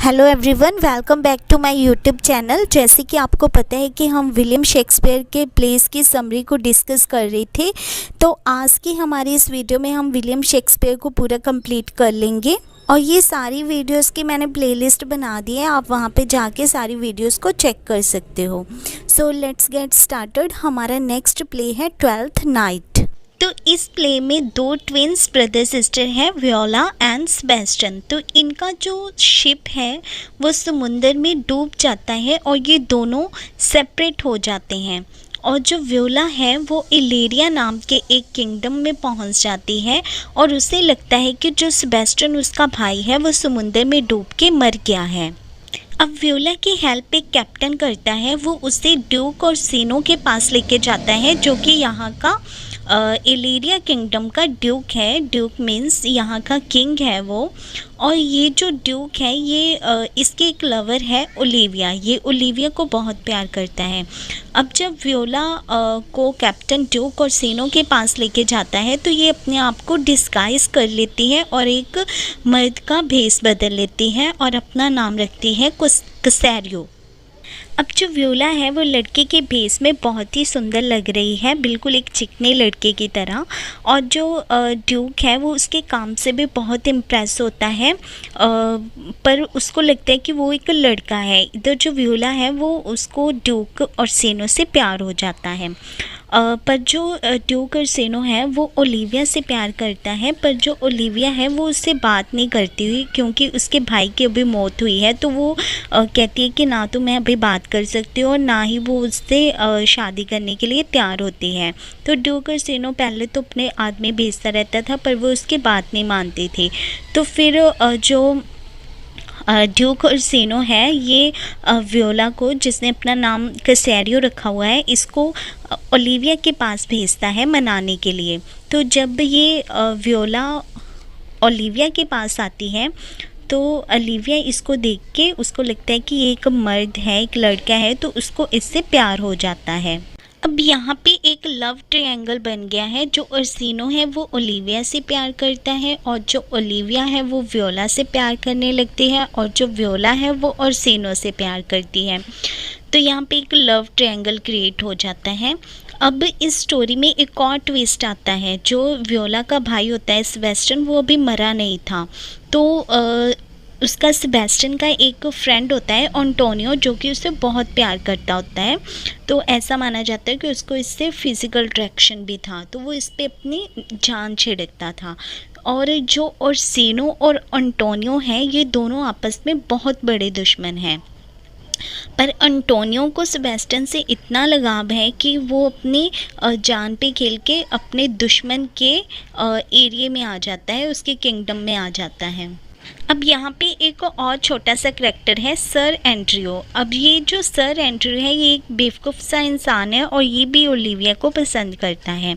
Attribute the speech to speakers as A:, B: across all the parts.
A: Hello everyone, welcome back to my YouTube channel. जैसे कि आपको पता है कि हम विलियम शेक्सपियर के प्लेस की समरी को डिस्कस कर रहे थे, तो आज की हमारी इस वीडियो में हम विलियम शेक्सपियर को पूरा कंप्लीट कर लेंगे। और ये सारी वीडियोस की मैंने प्लेलिस्ट बना दी है, आप वहाँ पे जाके सारी वीडियोस को चेक कर सकते हो। So let's get started. हमारा नेक्स्ट प्ले है ट्वेल्थ नाइट। तो इस प्ले में दो ट्विन्स ब्रदर सिस्टर हैं, वियोला एंड सेबेस्टियन। तो इनका जो शिप है वो समुंदर में डूब जाता है और ये दोनों सेपरेट हो जाते हैं। और जो वियोला है वो इलेरिया नाम के एक किंगडम में पहुंच जाती है और उसे लगता है कि जो सेबेस्टियन उसका भाई है वो समुंदर में डूब के मर गया है। अब वियोला की हेल्प एक कैप्टन करता है, वो उसे ड्यूक और सीनो के पास लेके जाता है, जो कि यहाँ का इलेरिया किंगडम का ड्यूक है। ड्यूक मीन्स यहाँ का किंग है वो। और ये जो ड्यूक है ये इसके एक लवर है ओलिविया। ये ओलिविया को बहुत प्यार करता है। अब जब वियोला को कैप्टन ड्यूक और सीनो के पास लेके जाता है तो ये अपने आप को डिस्गाइज कर लेती है और एक मर्द का भेष बदल लेती है और अपना नाम रखती है कसेरियो। अब जो वियोला है वो लड़के के भेष में बहुत ही सुंदर लग रही है, बिल्कुल एक चिकने लड़के की तरह। और जो ड्यूक है वो उसके काम से भी बहुत इम्प्रेस होता है, पर उसको लगता है कि वो एक लड़का है। इधर जो वियोला है वो उसको ड्यूक और सीनो से प्यार हो जाता है। पर जो ड्यूक और सीनो है वो ओलिविया से प्यार करता है, पर जो ओलिविया है वो उससे बात नहीं करती हुई, क्योंकि उसके भाई की अभी मौत हुई है। तो वो कहती है कि ना तो मैं अभी बात कर सकती हूँ और ना ही वो उससे शादी करने के लिए तैयार होती है। तो ड्यूक और सीनो पहले तो अपने आदमी भेजता रहता था, पर वो उसकी बात नहीं मानती थी। तो फिर जो ड्यूक और सीनो है ये वियोला को, जिसने अपना नाम कसेरियो रखा हुआ है, इसको ओलिविया के पास भेजता है मनाने के लिए। तो जब ये वियोला ओलिविया के पास आती है तो ओलिविया इसको देख के उसको लगता है कि ये एक मर्द है, एक लड़का है, तो उसको इससे प्यार हो जाता है। अब यहाँ पे एक लव ट्रायंगल बन गया है। जो ओर्सिनो है वो ओलिविया से प्यार करता है और जो ओलिविया है वो वियोला से प्यार करने लगती है और जो वियोला है वो ओर्सिनो से प्यार करती है। तो यहाँ पे एक लव ट्रायंगल क्रिएट हो जाता है। अब इस स्टोरी में एक और ट्विस्ट आता है। जो वियोला का भाई होता है सेबेस्टियन, वो अभी मरा नहीं था। तो उसका सेबेस्टियन का एक फ्रेंड होता है एंटोनियो, जो कि उसे बहुत प्यार करता होता है। तो ऐसा माना जाता है कि उसको इससे फिज़िकल अट्रैक्शन भी था, तो वो इस पे अपनी जान छिड़कता था। और जो ओर्सिनो और एंटोनियो हैं ये दोनों आपस में बहुत बड़े दुश्मन हैं। पर एंटोनियो को सेबेस्टियन से इतना लगाव है कि वो अपनी जान पे खेल के अपने दुश्मन के एरिया में आ जाता है, उसके किंगडम में आ जाता है। अब यहाँ पे एक और छोटा सा करैक्टर है सर एंड्रियो। अब ये जो सर एंड्रियो है ये एक बेवकूफ़ सा इंसान है और ये भी ओलिविया को पसंद करता है।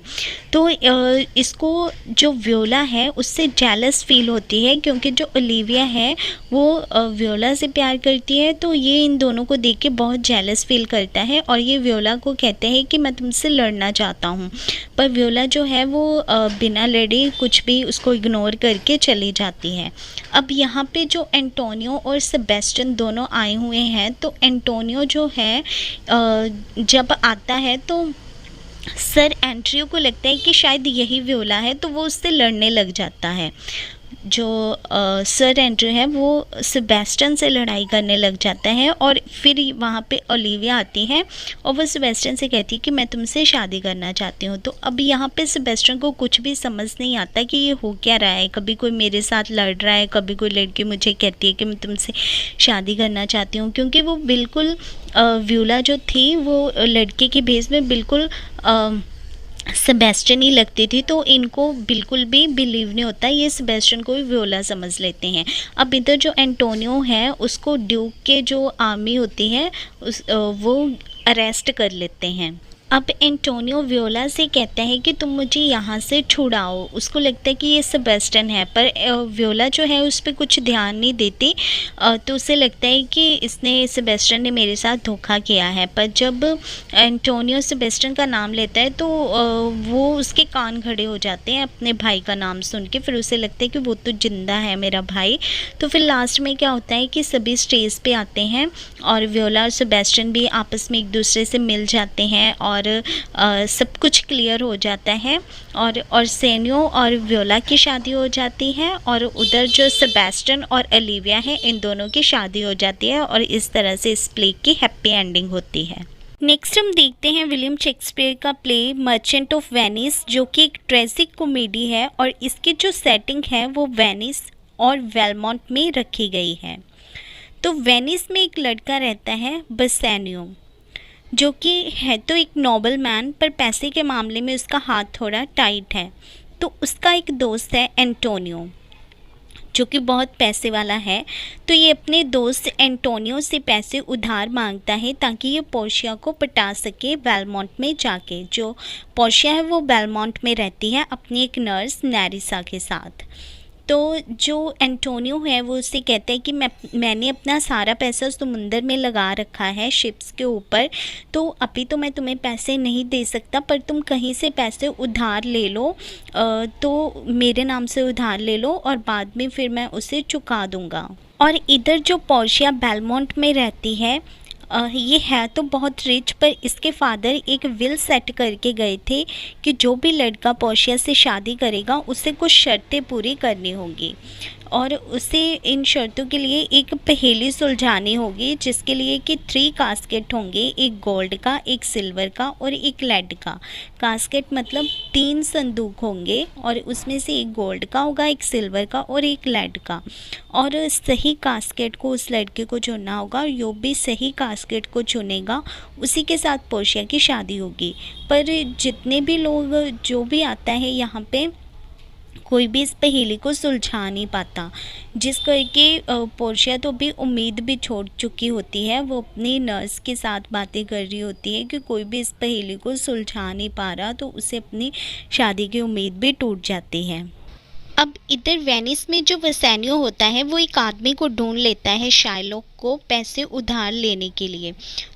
A: तो इसको जो वियोला है उससे जेलस फील होती है, क्योंकि जो ओलिविया है वो वियोला से प्यार करती है। तो ये इन दोनों को देख के बहुत जेलस फील करता है और ये वियोला को कहते हैं कि मैं तुमसे लड़ना चाहता हूँ। पर वियोला जो है वो बिना लड़े कुछ भी उसको इग्नोर करके चली जाती है। अब यहाँ पे जो एंटोनियो और सेबेस्टियन दोनों आए हुए हैं, तो एंटोनियो जो है जब आता है तो सर एंड्रियो को लगता है कि शायद यही वियोला है, तो वो उससे लड़ने लग जाता है। जो सर एंड्रियो है वो सेबेस्टियन से लड़ाई करने लग जाता है और फिर वहाँ पे ओलिविया आती है और वो सेबेस्टियन से कहती है कि मैं तुमसे शादी करना चाहती हूँ। तो अब यहाँ पे सेबेस्टियन को कुछ भी समझ नहीं आता कि ये हो क्या रहा है। कभी कोई मेरे साथ लड़ रहा है, कभी कोई लड़की मुझे कहती है कि मैं तुमसे शादी करना चाहती हूँ, क्योंकि वो बिल्कुल वियोला जो थी वो लड़के के भेष में बिल्कुल सेबेस्टियन ही लगती थी। तो इनको बिल्कुल भी बिलीव नहीं होता, ये सेबेस्टियन को भी वियोला समझ लेते हैं। अब इधर जो एंटोनियो है उसको ड्यूक के जो आर्मी होती है वो अरेस्ट कर लेते हैं। अब एंटोनियो वियोला से कहता है कि तुम मुझे यहाँ से छुड़ाओ। उसको लगता है कि ये सेबेस्टियन है, पर वियोला जो है उस पर कुछ ध्यान नहीं देती। तो उसे लगता है कि इसने सेबेस्टियन ने मेरे साथ धोखा किया है। पर जब एंटोनियो सेबेस्टियन का नाम लेता है तो वो उसके कान खड़े हो जाते हैं अपने भाई का नाम सुन के। फिर उसे लगता है कि वो तो जिंदा है मेरा भाई। तो फिर लास्ट में क्या होता है कि सभी स्टेज पे आते हैं और वियोला और सेबेस्टियन भी आपस में एक दूसरे से मिल जाते हैं और सब कुछ क्लियर हो जाता है। और सेनियो और वियोला की शादी हो जाती है और उधर जो सेबेस्टियन और ओलिविया है इन दोनों की शादी हो जाती है और इस तरह से इस प्ले की हैप्पी एंडिंग होती है। नेक्स्ट हम देखते हैं विलियम शेक्सपियर का प्ले मर्चेंट ऑफ वेनिस, जो कि एक ट्रेजिक कॉमेडी है और इसकी जो सेटिंग है वो वेनिस और वेलमोंट में रखी गई है। तो वेनिस में एक लड़का रहता है बसेनियो, जो कि है तो एक नोबल मैन, पर पैसे के मामले में उसका हाथ थोड़ा टाइट है। तो उसका एक दोस्त है एंटोनियो, जो कि बहुत पैसे वाला है। तो ये अपने दोस्त एंटोनियो से पैसे उधार मांगता है ताकि ये पोर्शिया को पटा सके वेलमोंट में जाके। जो पोर्शिया है वो वेलमोंट में रहती है अपनी एक नर्स नेरिसा के साथ। तो जो एंटोनियो है वो उससे कहता है कि मैंने अपना सारा पैसा समुंदर में लगा रखा है शिप्स के ऊपर, तो अभी तो मैं तुम्हें पैसे नहीं दे सकता, पर तुम कहीं से पैसे उधार ले लो, तो मेरे नाम से उधार ले लो और बाद में फिर मैं उसे चुका दूंगा। और इधर जो पोर्शिया बेलमोंट में रहती है, ये है तो बहुत रिच, पर इसके फादर एक विल सेट करके गए थे कि जो भी लड़का पोर्शिया से शादी करेगा उसे कुछ शर्तें पूरी करनी होंगी और उसे इन शर्तों के लिए एक पहेली सुलझानी होगी, जिसके लिए कि 3 कास्केट होंगे, एक गोल्ड का, एक सिल्वर का और एक लेड का। कास्केट मतलब 3 संदूक होंगे और उसमें से एक गोल्ड का होगा, एक सिल्वर का और एक लेड का। और सही कास्केट को उस लड़के को चुनना होगा और जो भी सही कास्केट को चुनेगा उसी के साथ पोर्शिया की शादी होगी। पर जितने भी लोग जो भी आता है यहाँ पे, कोई भी इस पहेली को सुलझा नहीं पाता, जिस करके पोर्शिया तो भी उम्मीद भी छोड़ चुकी होती है। वो अपनी नर्स के साथ बातें कर रही होती है कि कोई भी इस पहेली को सुलझा नहीं पा रहा, तो उसे अपनी शादी की उम्मीद भी टूट जाती है। अब इधर वेनिस में जो बसेनियो होता है वो एक आदमी को ढूंढ लेता है शाइलॉक को पैसे उधार लेने के लिए।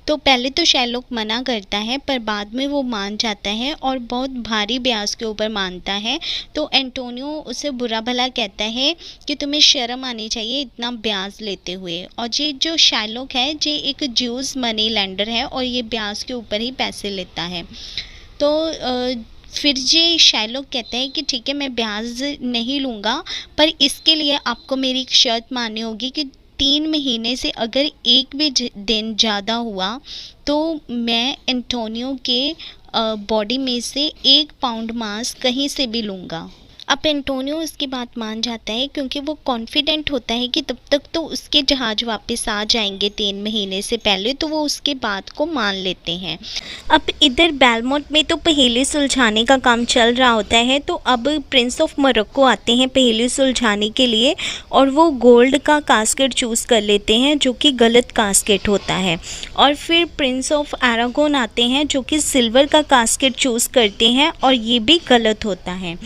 A: तो पहले तो शाइलॉक मना करता है, पर बाद में वो मान जाता है और बहुत भारी ब्याज के ऊपर मानता है। तो एंटोनियो उसे बुरा भला कहता है कि तुम्हें शर्म आनी चाहिए इतना ब्याज लेते हुए। और ये जो शाइलॉक है ये एक ज्यूस मनी लेंडर है और ये ब्याज के ऊपर ही पैसे लेता है। तो फिर ये शाइलॉक कहता है कि ठीक है मैं ब्याज नहीं लूँगा, पर इसके लिए आपको मेरी एक शर्त माननी होगी कि 3 महीने से अगर एक भी दिन ज़्यादा हुआ तो मैं एंटोनियो के बॉडी में से 1 पाउंड मांस कहीं से भी लूँगा। अब एंटोनियो उसकी बात मान जाता है क्योंकि वो कॉन्फिडेंट होता है कि तब तक तो उसके जहाज़ वापस आ जाएंगे 3 महीने से पहले, तो वो उसके बात को मान लेते हैं। अब इधर बेलमोंट में तो पहेली सुलझाने का काम चल रहा होता है। तो अब प्रिंस ऑफ मोरक्को आते हैं पहेली सुलझाने के लिए और वो गोल्ड का कास्केट चूज़ कर लेते हैं, जो कि गलत कास्केट होता है। और फिर प्रिंस ऑफ अरागोन आते हैं जो कि सिल्वर का कास्केट चूज़ करते हैं और ये भी गलत होता है।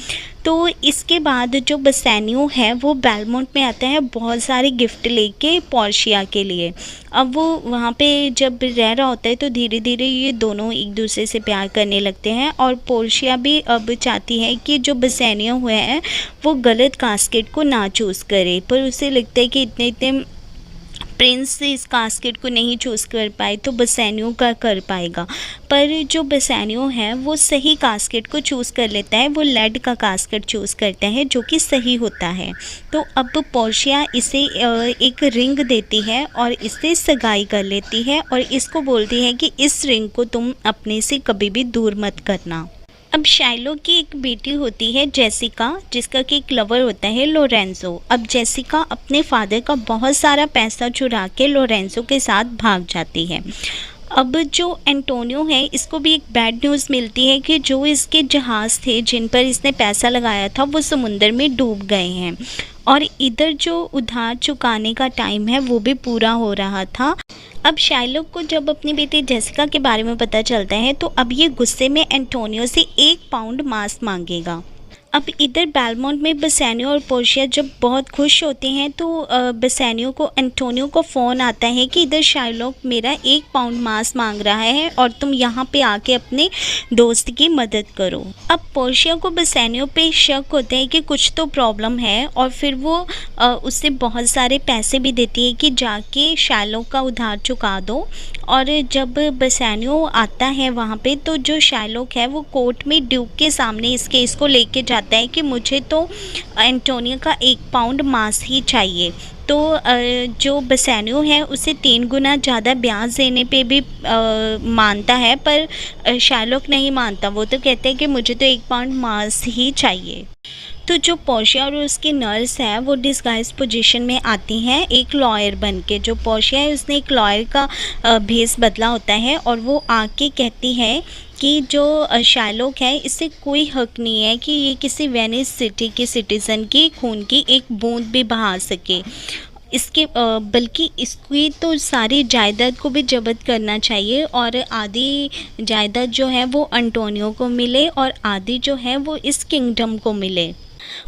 A: तो इसके बाद जो बसेनियो है वो बेलमोंट में आता है बहुत सारे गिफ्ट लेके पोर्शिया के लिए। अब वो वहाँ पे जब रह रहा होता है तो धीरे धीरे ये दोनों एक दूसरे से प्यार करने लगते हैं और पोर्शिया भी अब चाहती है कि जो बसेनियो हुआ है वो गलत कास्केट को ना चूज़ करे, पर उसे लगता है कि इतने प्रिंस इस कास्केट को नहीं चूज़ कर पाए तो बसेनियो का कर पाएगा। पर जो बसेनियो है वो सही कास्केट को चूज़ कर लेता है, वो लेड का कास्केट चूज़ करता है जो कि सही होता है। तो अब पोर्शिया इसे एक रिंग देती है और इससे सगाई कर लेती है और इसको बोलती है कि इस रिंग को तुम अपने से कभी भी दूर मत करना। अब शाइलॉक की एक बेटी होती है जेसिका, जिसका कि एक लवर होता है लोरेंजो। अब जेसिका अपने फादर का बहुत सारा पैसा चुरा के लोरेंजो के साथ भाग जाती है। अब जो एंटोनियो है इसको भी एक बैड न्यूज़ मिलती है कि जो इसके जहाज़ थे जिन पर इसने पैसा लगाया था वो समुंदर में डूब गए हैं और इधर जो उधार चुकाने का टाइम है वो भी पूरा हो रहा था। अब शाइलॉक को जब अपनी बेटी जेसिका के बारे में पता चलता है तो अब ये गुस्से में एंटोनियो से 1 पाउंड मांस मांगेगा। अब इधर बेलमोंट में बेसानियो और पोर्शिया जब बहुत खुश होते हैं तो बेसानियो को एंटोनियो को फ़ोन आता है कि इधर शाइलॉक मेरा 1 पाउंड मांस मांग रहा है और तुम यहाँ पे आके अपने दोस्त की मदद करो। अब पोर्शिया को बेसानियो पे शक होता है कि कुछ तो प्रॉब्लम है और फिर वो उससे बहुत सारे पैसे भी देती है कि जाके शाइलॉक का उधार चुका दो। और जब बेसानियो आता है वहाँ पे तो जो शाइलॉक है वो कोर्ट में ड्यूक के सामने इस केस को लेके जाता है कि मुझे तो एंटोनियो का 1 पाउंड मांस ही चाहिए। तो जो बेसानियो है उसे 3 गुना ज़्यादा ब्याज देने पे भी मानता है, पर शाइलॉक नहीं मानता। वो तो कहते हैं कि मुझे तो 1 पाउंड मांस ही चाहिए। तो जो पोर्शिया और उसकी नर्स है वो डिस्गाइज पोजीशन में आती हैं एक लॉयर बन के। जो पोर्शिया है उसने एक लॉयर का भेस बदला होता है और वो आके कहती है कि जो शाइलॉक है इससे कोई हक नहीं है कि ये किसी वेनिस सिटी के सिटीज़न की खून की एक बूंद भी बहा सके। इसके बल्कि इसकी तो सारी जायदाद को भी जब्त करना चाहिए और आधी जायदाद जो है वो एंटोनियो को मिले और आधी जो है वो इस किंगडम को मिले।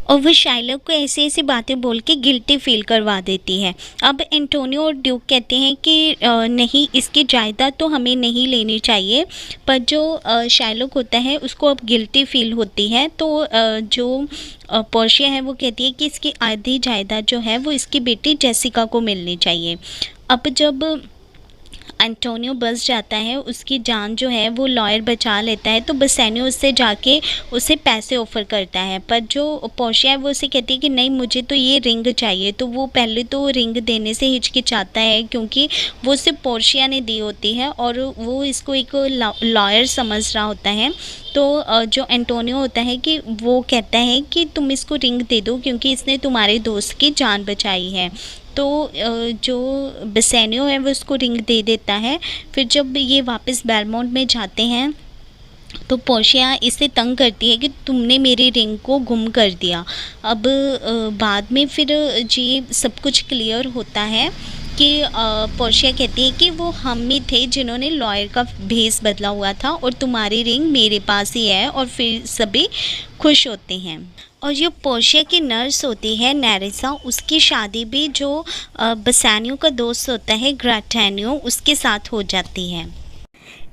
A: और वो शाइलॉक को ऐसी ऐसी बातें बोल के गिल्टी फील करवा देती है। अब एंटोनियो और ड्यूक कहते हैं कि नहीं, इसकी जायदाद तो हमें नहीं लेनी चाहिए, पर जो शाइलॉक होता है उसको अब गिल्टी फील होती है। तो जो पोर्शिया है वो कहती है कि इसकी आधी जायदाद जो है वो इसकी बेटी जेसिका को मिलनी चाहिए। अब जब एंटोनियो बच जाता है, उसकी जान जो है वो लॉयर बचा लेता है, तो बेसानियो उससे जाके उसे पैसे ऑफ़र करता है। पर जो पोर्शिया है वो उसे कहती है कि नहीं, मुझे तो ये रिंग चाहिए। तो वो पहले तो रिंग देने से हिचकिचाता है क्योंकि वो सिर्फ पोर्शिया ने दी होती है और वो इसको एक लॉयर समझ रहा होता है। तो जो एंटोनियो होता है कि वो कहता है कि तुम इसको रिंग दे दो क्योंकि इसने तुम्हारे दोस्त की जान बचाई है। तो जो बेसानियो है वो उसको रिंग दे देता है। फिर जब ये वापस बेलमोंट में जाते हैं तो पोर्शिया इसे तंग करती है कि तुमने मेरी रिंग को गुम कर दिया। अब बाद में फिर ये सब कुछ क्लियर होता है कि पोर्शिया कहती है कि वो हम ही थे जिन्होंने लॉयर का भेस बदला हुआ था और तुम्हारी रिंग मेरे पास ही है, और फिर सभी खुश होते हैं। और जो पोर्शिया की नर्स होती है नेरेसा, उसकी शादी भी जो बेसानियो का दोस्त होता है ग्राटेनियो उसके साथ हो जाती है।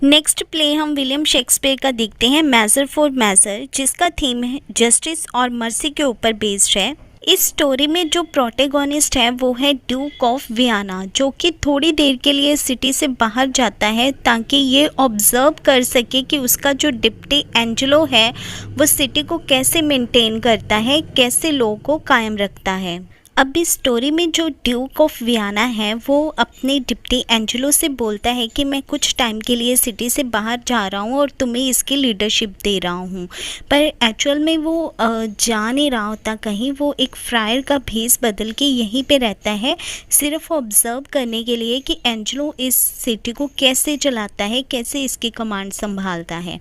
A: नेक्स्ट प्ले हम विलियम शेक्सपियर का देखते हैं मेजर फॉर मेजर, जिसका थीम है जस्टिस और मर्सी के ऊपर बेस्ड है। इस स्टोरी में जो प्रोटेगोनिस्ट है वो है ड्यूक ऑफ वियना, जो कि थोड़ी देर के लिए सिटी से बाहर जाता है ताकि ये ऑब्जर्व कर सके कि उसका जो डिप्टी एंजेलो है वो सिटी को कैसे मेंटेन करता है, कैसे लोगों को कायम रखता है। अब इस स्टोरी में जो ड्यूक ऑफ वियना है वो अपने डिप्टी एंजेलो से बोलता है कि मैं कुछ टाइम के लिए सिटी से बाहर जा रहा हूँ और तुम्हें इसकी लीडरशिप दे रहा हूँ, पर एक्चुअल में वो जा नहीं रहा होता कहीं। वो एक फ्रायर का भेस बदल के यहीं पे रहता है सिर्फ ऑब्जर्व करने के लिए कि एंजेलो इस सिटी को कैसे चलाता है, कैसे इसकी कमांड संभालता है।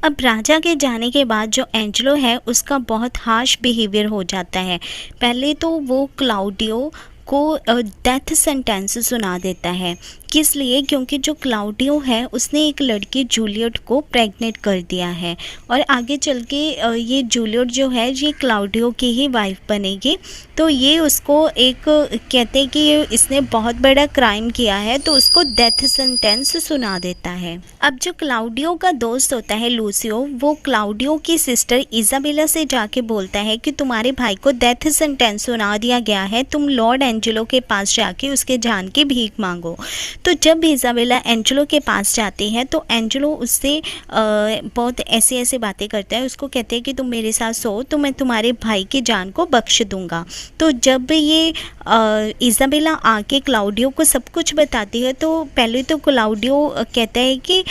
A: अब राजा के जाने के बाद जो एंजेलो है उसका बहुत हार्श बिहेवियर हो जाता है। पहले तो वो क्लाउडियो को डेथ सेंटेंस सुना देता है। किस लिए? क्योंकि जो क्लाउडियो है उसने एक लड़की जूलियट को प्रेग्नेंट कर दिया है और आगे चल के ये जूलियट जो है ये क्लाउडियो की ही वाइफ बनेगी। तो ये उसको एक कहते हैं कि ये इसने बहुत बड़ा क्राइम किया है, तो उसको डेथ सेंटेंस सुना देता है। अब जो क्लाउडियो का दोस्त होता है लूसियो, वो क्लाउडियो की सिस्टर इजाबेला से जाके बोलता है कि तुम्हारे भाई को डेथ सेंटेंस सुना दिया गया है, तुम लॉर्ड एंजेलो के पास जाके उसके जान की भीख मांगो। तो जब इजाबेला एंजेलो के पास जाती है तो एंजेलो उससे बहुत ऐसे ऐसे बातें करता है। उसको कहते हैं कि तुम मेरे साथ सो तो मैं तुम्हारे भाई की जान को बख्श दूंगा। तो जब ये इजाबेला आके क्लाउडियो को सब कुछ बताती है तो पहले तो क्लाउडियो कहता है कि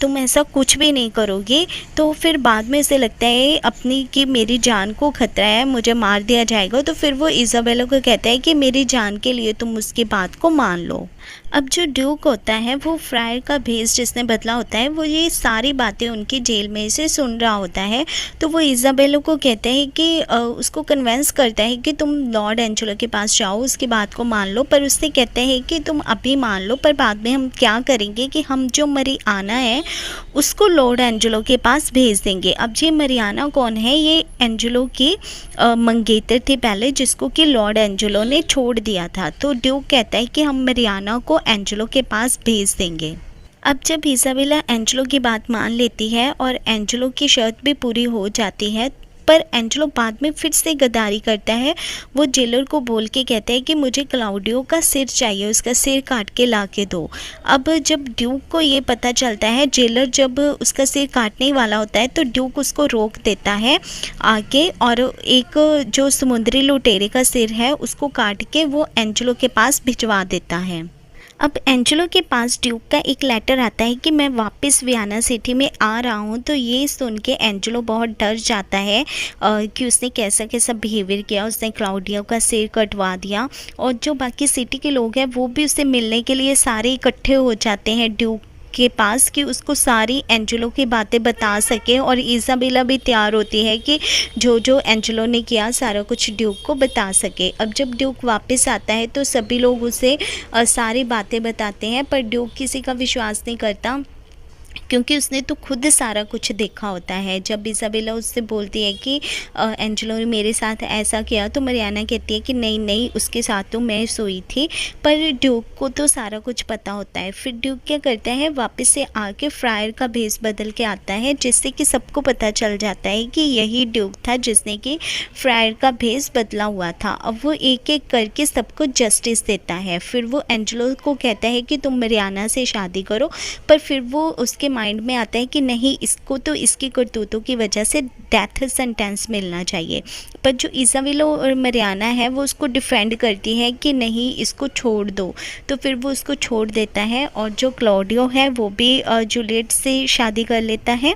A: तुम ऐसा कुछ भी नहीं करोगे। तो फिर बाद में उसे लगता है अपनी कि मेरी जान को खतरा है, मुझे मार दिया जाएगा। तो फिर वो इजाबेला को कहता है कि मेरी जान के लिए तुम उसकी बात को मान लो। अब जो ड्यूक होता है वो फ्रायर का भेस जिसने बदला होता है वो ये सारी बातें उनकी जेल में से सुन रहा होता है। तो वो इजाबेला को कहता है कि उसको कन्वेंस करता है कि तुम लॉर्ड एंजेलो के पास जाओ, उसकी बात को मान लो। पर उससे कहते हैं कि तुम अभी मान लो, पर बाद में हम क्या करेंगे कि हम जो मरियाना है उसको लॉर्ड एंजेलो के पास भेज देंगे। अब ये मरियाना कौन है? ये एंजेलो की मंगेतर थे पहले, जिसको कि लॉर्ड एंजेलो ने छोड़ दिया था। तो ड्यूक कहता है कि हम मरियाना को एंजेलो के पास भेज देंगे। अब जब इज़ाबेला एंजेलो की बात मान लेती है और एंजेलो की शर्त भी पूरी हो जाती है, पर एंजेलो बाद में फिर से गद्दारी करता है। वो जेलर को बोल के कहता है कि मुझे क्लाउडियो का सिर चाहिए, उसका सिर काट के ला के दो। अब जब ड्यूक को ये पता चलता है, जेलर जब उसका सिर काटने वाला होता है तो ड्यूक उसको रोक देता है आके, और एक जो समुद्री लुटेरे का सिर है उसको काट के वो एंजेलो के पास भिजवा देता है। अब एंजेलो के पास ड्यूक का एक लेटर आता है कि मैं वापस वियना सिटी में आ रहा हूँ। तो ये सुन के एंजेलो बहुत डर जाता है कि उसने कैसा कैसा बिहेवियर किया, उसने क्लाउडियो का सिर कटवा दिया। और जो बाकी सिटी के लोग हैं वो भी उससे मिलने के लिए सारे इकट्ठे हो जाते हैं ड्यूक के पास कि उसको सारी एंजेलो की बातें बता सके। और इज़ाबेला भी तैयार होती है कि जो जो एंजेलो ने किया सारा कुछ ड्यूक को बता सके। अब जब ड्यूक वापस आता है तो सभी लोग उसे सारी बातें बताते हैं, पर ड्यूक किसी का विश्वास नहीं करता क्योंकि उसने तो खुद सारा कुछ देखा होता है। जब इज़ाबेला उससे बोलती है कि एंजेलो ने मेरे साथ ऐसा किया, तो मरियाना कहती है कि नहीं नहीं, उसके साथ तो मैं सोई थी। पर ड्यूक को तो सारा कुछ पता होता है। फिर ड्यूक क्या करता है, वापस से आके फ्रायर का भेस बदल के आता है, जिससे कि सबको पता चल जाता है कि यही ड्यूक था जिसने कि फ्रायर का भेस बदला हुआ था। अब वो एक एक करके सबको जस्टिस देता है। फिर वो एंजेलो को कहता है कि तुम मरियाना से शादी करो, पर फिर वो उसके माइंड में आता है कि नहीं, इसको तो इसकी करतूतों की वजह से डेथ सेंटेंस मिलना चाहिए। पर जो इज़ाबेला और मरियाना है वो उसको डिफेंड करती है कि नहीं, इसको छोड़ दो। तो फिर वो उसको छोड़ देता है और जो क्लाउडियो है वो भी जूलियट से शादी कर लेता है।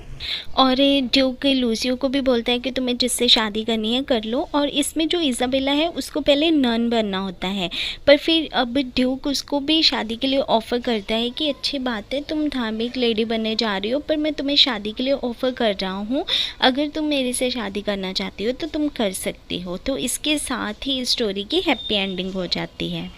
A: और ड्यूक लूसियो को भी बोलता है कि तुम्हें जिससे शादी करनी है कर लो। और इसमें जो इज़ाबेला है उसको पहले नन बनना होता है, पर फिर अब ड्यूक उसको भी शादी के लिए ऑफ़र करता है कि अच्छी बात है, तुम धार्मिक लेडी बनने जा रही हो, पर मैं तुम्हें शादी के लिए ऑफ़र कर रहा हूँ। अगर तुम मेरे से शादी करना चाहती हो तो तुम कर सकती हो। तो इसके साथ ही स्टोरी की हैप्पी एंडिंग हो जाती है।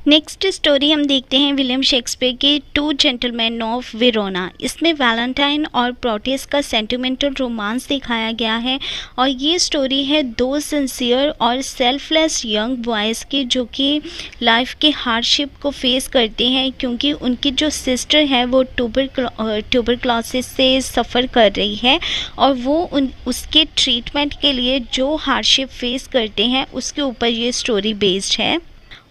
A: नेक्स्ट स्टोरी हम देखते हैं विलियम शेक्सपियर की टू जेंटलमैन ऑफ वेरोना। इसमें वैलेंटाइन और प्रोटियस का सेंटिमेंटल रोमांस दिखाया गया है। और ये स्टोरी है दो सिंसियर और सेल्फलेस यंग बॉयज़ की, जो कि लाइफ के हार्डशिप को फेस करते हैं क्योंकि उनकी जो सिस्टर है वो ट्यूबरक्लोसिस से सफ़र कर रही है, और वो उसके ट्रीटमेंट के लिए जो हार्डशिप फेस करते हैं उसके ऊपर ये स्टोरी बेस्ड है।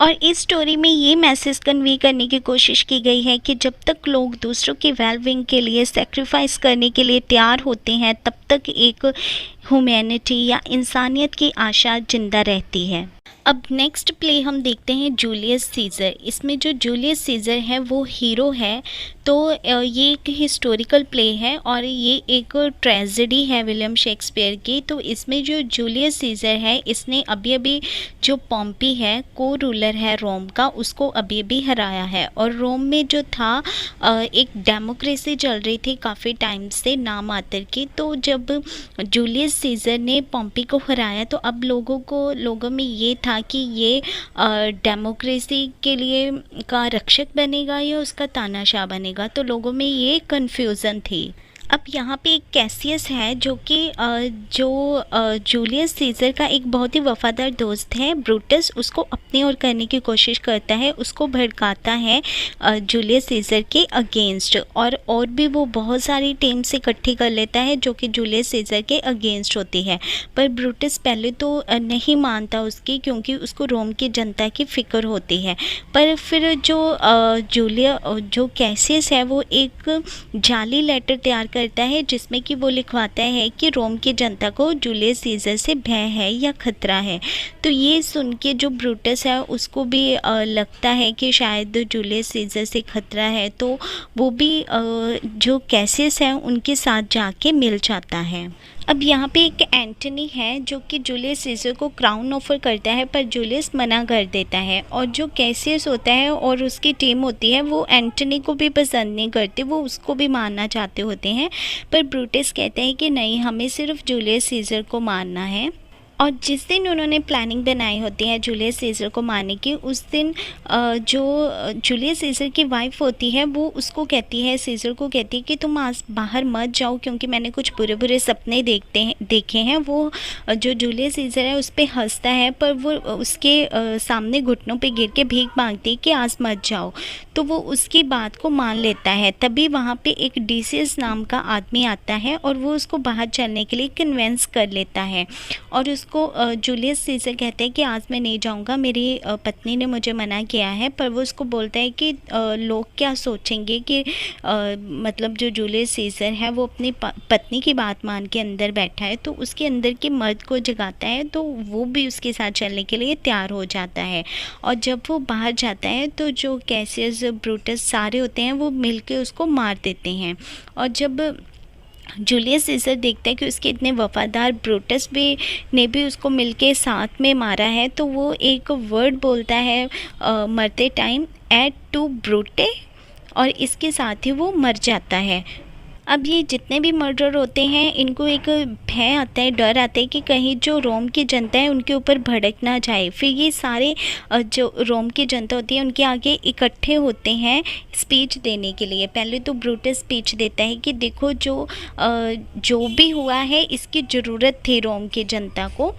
A: और इस स्टोरी में ये मैसेज कन्वे करने की कोशिश की गई है कि जब तक लोग दूसरों के वेलबींग के लिए सेक्रीफाइस करने के लिए तैयार होते हैं, तब तक एक ह्यूमैनिटी या इंसानियत की आशा जिंदा रहती है। अब नेक्स्ट प्ले हम देखते हैं जूलियस सीज़र। इसमें जो जूलियस सीज़र है वो हीरो है। तो ये एक हिस्टोरिकल प्ले है और ये एक ट्रेजेडी है विलियम शेक्सपियर की। तो इसमें जो जूलियस सीज़र है, इसने अभी अभी जो पॉम्पी है, को रूलर है रोम का, उसको अभी अभी हराया है। और रोम में जो था एक डेमोक्रेसी चल रही थी काफ़ी टाइम से नामात्र की। तो जब जूलियस सीज़र ने पॉम्पी को हराया तो अब लोगों में ये था कि ये डेमोक्रेसी के लिए का रक्षक बनेगा या उसका तानाशाह बनेगा। तो लोगों में ये कन्फ्यूज़न थी। अब यहाँ पे एक कैसियस है जो कि जूलियस सीज़र का एक बहुत ही वफ़ादार दोस्त है ब्रूटस, उसको अपनी ओर करने की कोशिश करता है, उसको भड़काता है जूलियस सीज़र के अगेंस्ट। और भी वो बहुत सारी टीम्स इकट्ठी कर लेता है जो कि जूलियस सीज़र के अगेंस्ट होती है। पर ब्रूटस पहले तो नहीं मानता उसकी, क्योंकि उसको रोम की जनता की फ़िक्र होती है। पर फिर जो कैसियस है वो एक जाली लेटर तैयार करता है जिसमें कि वो लिखवाता है कि रोम की जनता को जूलियस सीज़र से भय है या खतरा है। तो ये सुन के जो ब्रूटस है उसको भी लगता है कि शायद जूलियस सीज़र से खतरा है, तो वो भी जो कैसियस है उनके साथ जाके मिल जाता है। अब यहाँ पे एक एंटनी है जो कि जूलियस सीज़र को क्राउन ऑफर करता है, पर जूलियस मना कर देता है। और जो कैसियस होता है और उसकी टीम होती है वो एंटनी को भी पसंद नहीं करते, वो उसको भी मारना चाहते होते हैं। पर ब्रूटस कहते हैं कि नहीं, हमें सिर्फ जूलियस सीज़र को मारना है। और जिस दिन उन्होंने प्लानिंग बनाई होती है जूलियस सीज़र को मारने की, उस दिन जो जूलियस सीज़र की वाइफ होती है वो उसको कहती है, सीज़र को कहती है कि तुम आज बाहर मत जाओ क्योंकि मैंने कुछ बुरे बुरे सपने देखे हैं। वो जो जूलियस सीज़र है उस पर हंसता है, पर वो उसके सामने घुटनों पे गिर के भीख मांगती है कि आज मत जाओ। तो वो उसकी बात को मान लेता है। तभी वहाँ पे एक डीसीएस नाम का आदमी आता है और वो उसको बाहर चलने के लिए कन्वेंस कर लेता है। और उसको जूलियस सीज़र कहते हैं कि आज मैं नहीं जाऊँगा, मेरी पत्नी ने मुझे मना किया है। पर वो उसको बोलता है कि लोग क्या सोचेंगे कि मतलब जो जूलियस सीज़र है वो अपनी पत्नी की बात मान के अंदर बैठा है। तो उसके अंदर के मर्द को जगाता है, तो वो भी उसके साथ चलने के लिए तैयार हो जाता है। और जब वो बाहर जाता है तो जो कैसियस, ब्रूटस सारे होते हैं वो मिलके उसको मार देते हैं। और जब जूलियस सीज़र देखता है कि उसके इतने वफ़ादार ब्रूटस ने भी उसको मिलके साथ में मारा है, तो वो एक वर्ड बोलता है मरते टाइम, एट टू ब्रूटे, और इसके साथ ही वो मर जाता है। अब ये जितने भी मर्डर होते हैं इनको एक भय आता है, डर आता है कि कहीं जो रोम की जनता है उनके ऊपर भड़क ना जाए। फिर ये सारे जो रोम की जनता होती है उनके आगे इकट्ठे होते हैं स्पीच देने के लिए। पहले तो ब्रूटस स्पीच देता है कि देखो जो भी हुआ है इसकी ज़रूरत थी रोम की जनता को।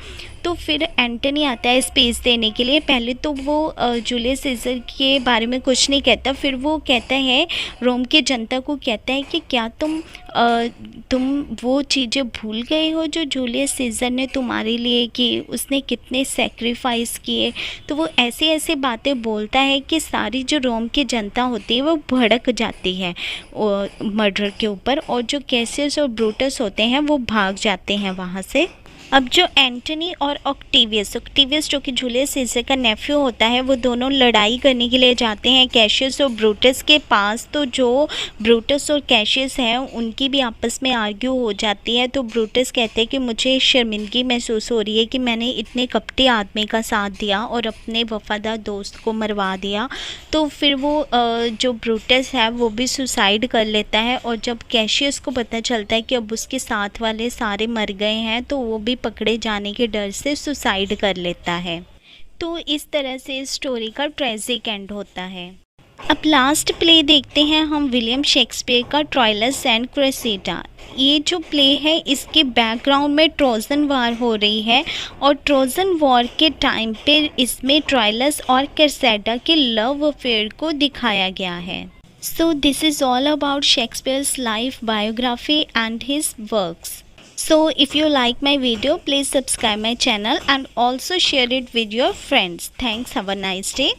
A: तो फिर एंटनी आता है स्पीच देने के लिए। पहले तो वो जूलियस सीज़र के बारे में कुछ नहीं कहता, फिर वो कहता है रोम की जनता को, कहता है कि क्या तुम वो चीज़ें भूल गए हो जो जूलियस सीज़र ने तुम्हारे लिए की, उसने कितने सेक्रीफाइस किए। तो वो ऐसे ऐसे बातें बोलता है कि सारी जो रोम की जनता होती है वो भड़क जाती है मर्डर के ऊपर, और जो कैसियस और ब्रूटस होते हैं वो भाग जाते हैं वहाँ से। अब जो एंटनी और ऑक्टेवियस जो कि जूलियस सीज़र का नेफ्यू होता है, वो दोनों लड़ाई करने के लिए जाते हैं कैशियस और ब्रूटस के पास। तो जो ब्रूटस और कैशियस हैं उनकी भी आपस में आर्ग्यू हो जाती है। तो ब्रूटस कहते हैं कि मुझे शर्मिंदगी महसूस हो रही है कि मैंने इतने कपटी आदमी का साथ दिया और अपने वफ़ादार दोस्त को मरवा दिया। तो फिर वो जो ब्रूटस है वो भी सुसाइड कर लेता है। और जब कैशियस को पता चलता है कि अब उसके साथ वाले सारे मर गए हैं, तो वो भी पकड़े जाने के डर से सुसाइड कर लेता है। तो इस तरह से स्टोरी का ट्रेजिक एंड होता है। अब लास्ट प्ले देखते हैं हम विलियम शेक्सपियर का ट्रोइलस एंड क्रेसिडा। ये जो प्ले है इसके बैकग्राउंड में ट्रोजन वार हो रही है, और ट्रोजन वॉर के टाइम पे इसमें ट्रोइलस और क्रेसिडा के लव अफेयर को दिखाया गया है। So this is all about Shakespeare's life, biography and his works. So if you like my video, please subscribe my channel and also share it with your friends. Thanks. Have a nice day.